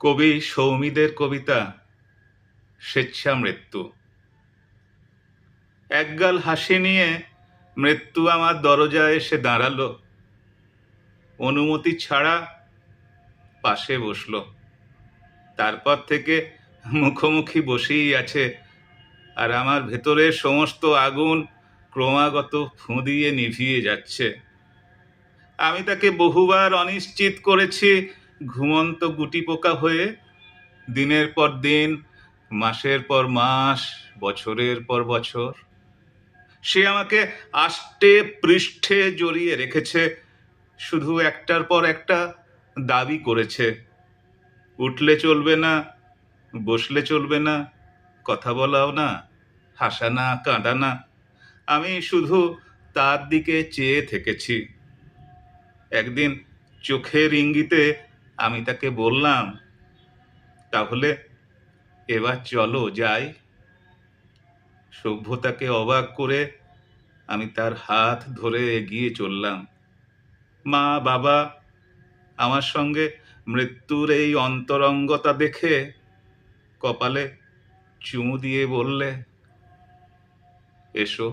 কবি সৌমিদের কবিতা স্বেচ্ছা মৃত্যু। একগাল হাসি নিয়ে মৃত্যু আমার দরজায় এসে দাঁড়ালো, অনুমতি ছাড়া পাশে বসলো। তারপর থেকে মুখোমুখি বসেই আছে, আর আমার ভেতরের সমস্ত আগুন ক্রমাগত ফুঁ দিয়ে নিভিয়ে যাচ্ছে। আমি তাকে বহুবার অনিশ্চিত করেছি, ঘুমন্ত গুটি পোকা হয়ে, দিনের পর দিন, মাসের পর মাস, বছরের পর বছর। সে আমাকে আষ্টে পৃষ্ঠে জড়িয়ে রেখেছে, শুধু একটার পর একটা দাবি করেছে। উঠলে চলবে না, বসলে চলবে না, কথা বলাও না, হাসা না, কাঁদা না। আমি শুধু তার দিকে চেয়ে থেকেছি। একদিন চোখের ইঙ্গিতে আমি তাকে বললাম, তাহলে এবার চলো যাই। সভ্যতাকে অবাক করে আমি তার হাত ধরে এগিয়ে চললাম। মা বাবা আমার সঙ্গে মৃত্যুর এই অন্তরঙ্গতা দেখে কপালে চুমু দিয়ে বললে, এসো।